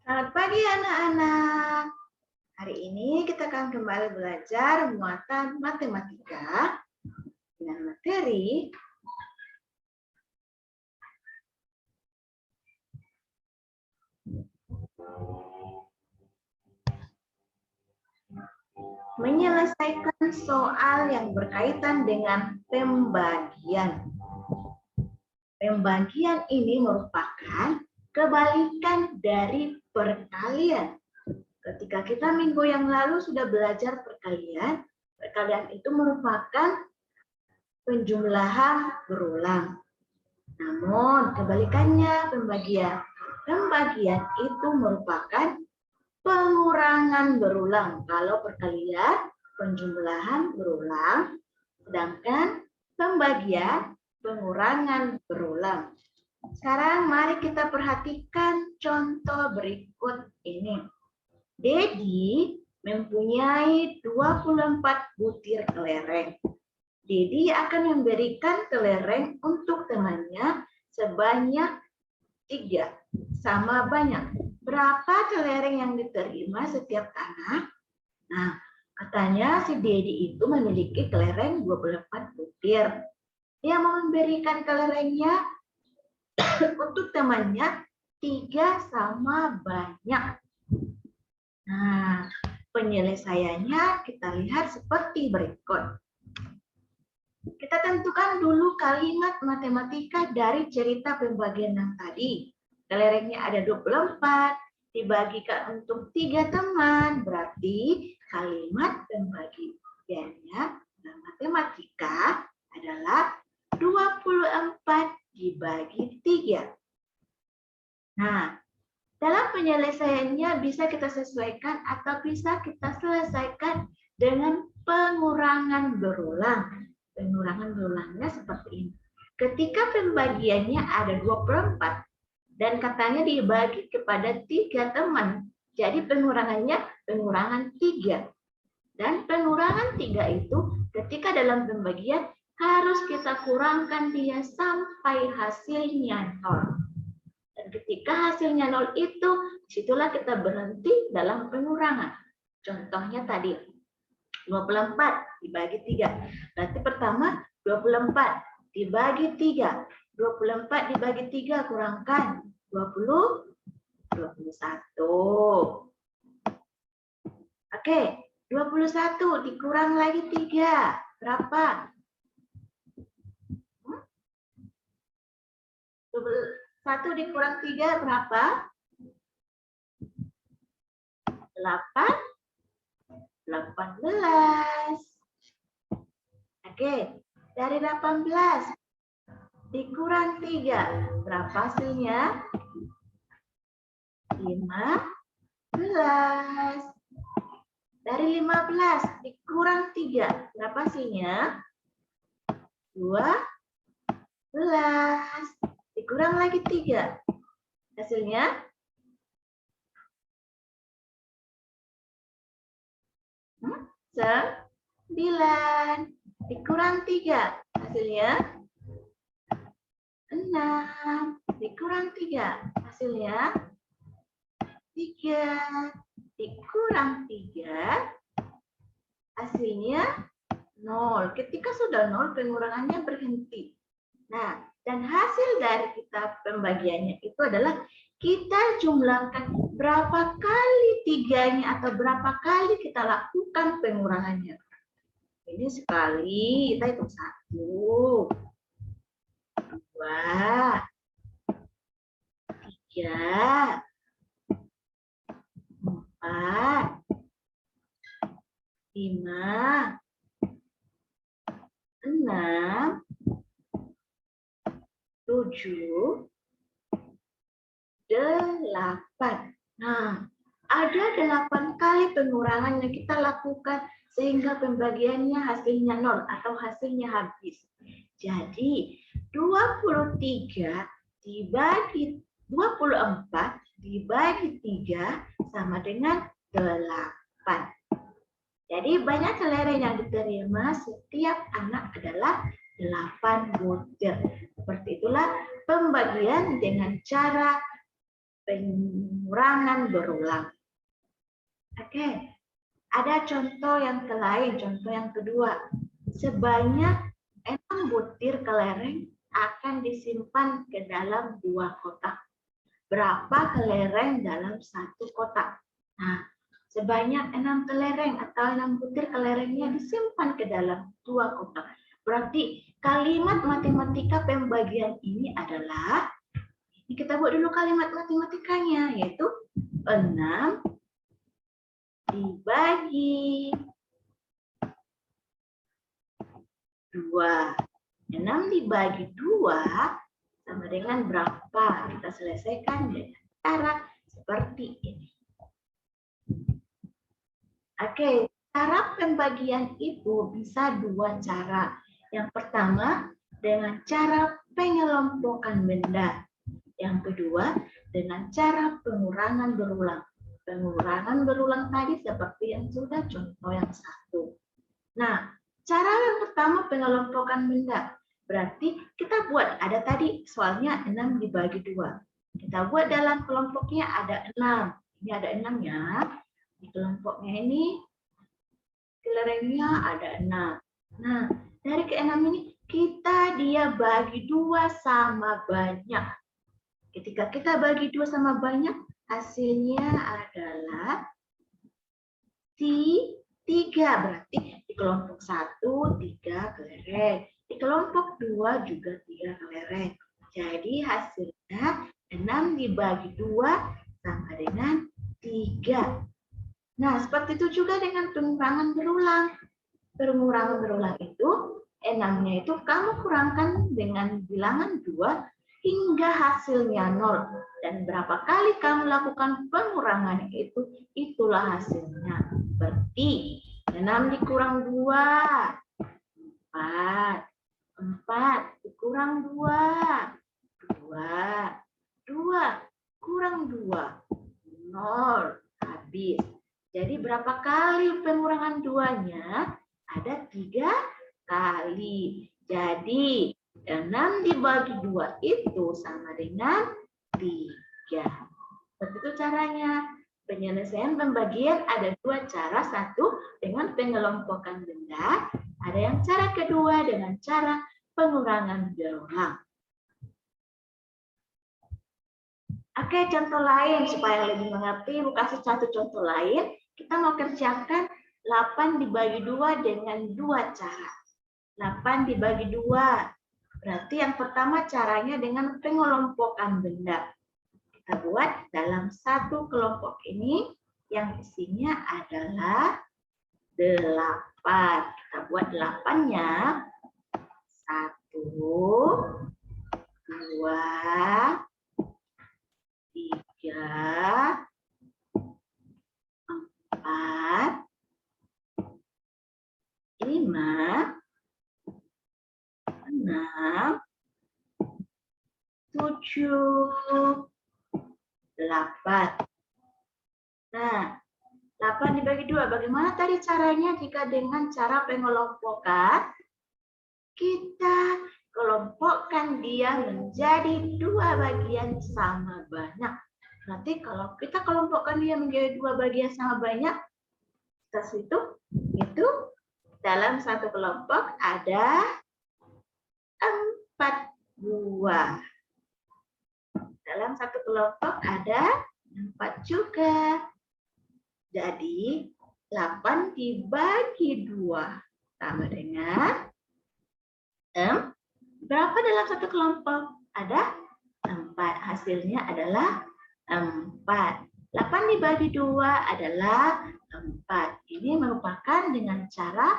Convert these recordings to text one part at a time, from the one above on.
Selamat pagi anak-anak. Hari ini kita akan kembali belajar muatan matematika dengan materi menyelesaikan soal yang berkaitan dengan pembagian. Pembagian ini merupakan kebalikan dari perkalian. Ketika kita minggu yang lalu sudah belajar perkalian, perkalian itu merupakan penjumlahan berulang. Namun kebalikannya pembagian. Pembagian itu merupakan pengurangan berulang. Kalau perkalian, penjumlahan berulang, sedangkan pembagian, pengurangan berulang. Sekarang mari kita perhatikan contoh berikut ini. Dedi mempunyai 24 butir kelereng. Dedi akan memberikan kelereng untuk temannya sebanyak 3, sama banyak. Berapa kelereng yang diterima setiap anak? Nah, katanya si Dedi itu memiliki kelereng 24 butir. Dia mau memberikan kelerengnya untuk temannya 3 sama banyak. Nah, penyelesaiannya kita lihat seperti berikut. Kita tentukan dulu kalimat matematika dari cerita pembagian yang tadi. Kelerengnya ada 24, dibagikan untuk 3 teman, berarti kalimat pembagiannya dalam matematika adalah 24 dibagi 3. Nah, dalam penyelesaiannya bisa kita sesuaikan atau bisa kita selesaikan dengan pengurangan berulang. Pengurangan berulangnya seperti ini. Ketika pembagiannya ada 24 dan katanya dibagi kepada 3 teman, jadi pengurangannya pengurangan 3. Dan pengurangan 3 itu ketika dalam pembagian harus kita kurangkan dia sampai hasilnya 0. Dan ketika hasilnya 0 itu, disitulah kita berhenti dalam pengurangan. Contohnya tadi, 24 dibagi 3. Berarti pertama 24 dibagi 3. 24 dibagi 3 kurangkan 20, 21. Oke, 21 dikurang lagi 3. Berapa? 1 dikurang 3 berapa? 18. Oke, dari 18 dikurang 3 berapa hasilnya? 15. Dari 15 dikurang 3 berapa hasilnya? 12. Dikurang lagi 3. Hasilnya? 9. Dikurang 3. Hasilnya? 6. Dikurang 3. Hasilnya? 3. Dikurang 3. Hasilnya? 0. Ketika sudah 0, pengurangannya berhenti. Nah, dan hasil dari kita pembagiannya itu adalah kita jumlahkan berapa kali 3-nya atau berapa kali kita lakukan pengurangannya. Ini sekali, kita hitung 1, 2, 3, 4, 5, 6, 7, 8. Nah, ada 8 kali pengurangan yang kita lakukan sehingga pembagiannya hasilnya 0 atau hasilnya habis. Jadi, 23 dibagi 24 dibagi 3 sama dengan 8. Jadi, banyak kelereng yang diterima setiap anak adalah 8 butir. Seperti itulah pembagian dengan cara pengurangan berulang. Oke, ada contoh yang lain, contoh yang kedua. Sebanyak 6 butir kelereng akan disimpan ke dalam 2 kotak. Berapa kelereng dalam 1 kotak? Nah, sebanyak 6 kelereng atau 6 butir kelerengnya disimpan ke dalam 2 kotak. Berarti kalimat matematika pembagian ini adalah, ini kita buat dulu kalimat matematikanya, yaitu 6 dibagi 2. 6 dibagi 2 sama dengan berapa? Kita selesaikan dengan cara seperti ini. Oke, cara pembagian itu bisa 2 cara. Yang pertama, dengan cara pengelompokan benda. Yang kedua, dengan cara pengurangan berulang. Pengurangan berulang tadi seperti yang sudah contoh yang 1. Nah, cara yang pertama pengelompokan benda. Berarti kita buat, ada tadi soalnya 6 dibagi 2. Kita buat dalam kelompoknya ada 6. Ini ada 6 ya. Di kelompoknya ini kelerengnya ada 6. Nah, dari ke-6 ini dia bagi 2 sama banyak. Ketika kita bagi 2 sama banyak, hasilnya adalah 3. Berarti di kelompok 1 3 kelereng. Di kelompok 2 juga 3 kelereng. Jadi hasilnya 6 dibagi 2 sama dengan 3. Nah, seperti itu juga dengan pengurangan berulang. Pengurangan berulang itu, 6-nya itu kamu kurangkan dengan bilangan 2 hingga hasilnya 0. Dan berapa kali kamu lakukan pengurangan itu, itulah hasilnya. Berarti 6 dikurang 2, 4. 4 dikurang 2, 2. 2 kurang 2, 0. Habis. Jadi berapa kali pengurangan 2-nya? Ada 3 kali. Jadi 6 dibagi 2 itu sama dengan 3. Seperti itu caranya. Penyelesaian pembagian ada 2 cara. Satu dengan pengelompokan benda. Ada yang cara kedua dengan cara pengurangan berulang. Oke, contoh lain supaya lebih mengerti. Aku kasih satu contoh lain. Kita mau kerjakan 8 dibagi 2 dengan 2 cara. 8 dibagi 2. Berarti yang pertama caranya dengan pengelompokan benda. Kita buat dalam satu kelompok ini yang isinya adalah 8. Kita buat 8-nya. 1, 2, 3, 4, 5, 6, 7, 8. Nah, 8 dibagi 2. Bagaimana tadi caranya jika dengan cara pengelompokan? Kita kelompokkan dia menjadi 2 bagian sama banyak. Nanti kalau kita kelompokkan dia menjadi 2 bagian sama banyak, kita hitung itu dalam satu kelompok ada 4 buah. Dalam satu kelompok ada 4 juga. Jadi 8 dibagi 2 sama dengan berapa dalam satu kelompok? Ada 4. Hasilnya adalah 4. 8 dibagi 2 adalah 4. Ini merupakan dengan cara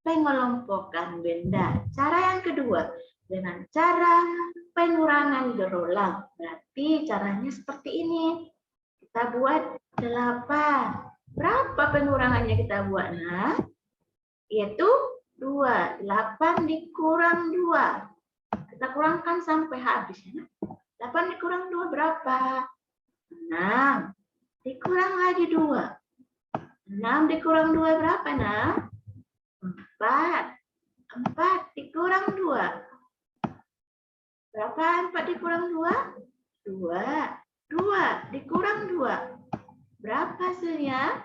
pengelompokan benda. Cara yang kedua, dengan cara pengurangan berulang. Berarti caranya seperti ini. Kita buat 8. Berapa pengurangannya kita buat? Nah, yaitu 2. 8 dikurang 2. Kita kurangkan sampai habis. 8 dikurang 2 berapa? 6. Dikurang lagi 2. 6 dikurang 2 berapa, nah? 4. 4 dikurang 2. Berapa 4 dikurang 2? 2. 2 dikurang 2. Berapa hasilnya?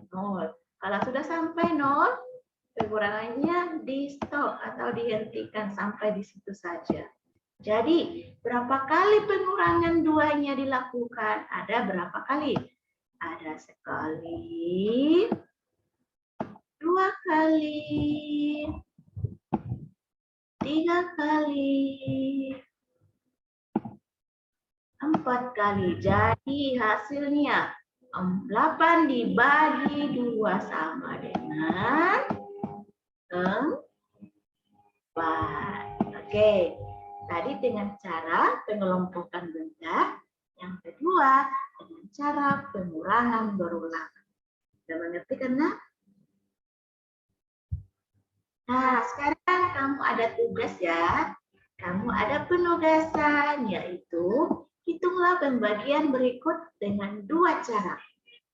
0. Kalau sudah sampai 0, pengurangannya di stop atau dihentikan sampai di situ saja. Jadi, berapa kali pengurangan 2-nya dilakukan? Ada berapa kali? Ada sekali, 2 kali, 3 kali, 4 kali. Jadi hasilnya 8 dibagi 2 sama dengan 4. Oke. Tadi dengan cara pengelompokan benda, yang kedua dengan cara pengurangan berulang. Sudah mengerti kan, Nak? Nah, sekarang kamu ada tugas ya. Kamu ada penugasan, yaitu hitunglah pembagian berikut dengan 2 cara.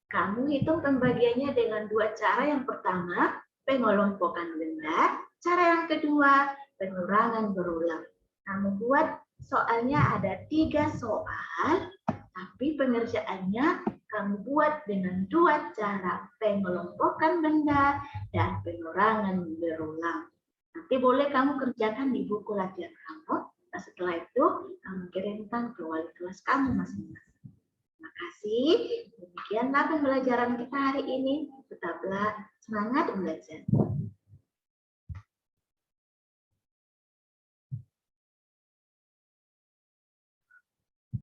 Kamu hitung pembagiannya dengan 2 cara. Yang pertama, pengelompokan benda. Cara yang kedua, pengurangan berulang. Kamu buat soalnya ada 3 soal, tapi pengerjaannya kamu buat dengan 2 cara, pengelompokan benda dan pengurangan berulang. Nanti boleh kamu kerjakan di buku latihan kamu. Nah, setelah itu kamu kirimkan ke wali kelas kamu masing-masing. Terima kasih. Demikianlah pembelajaran kita hari ini. Tetaplah semangat belajar.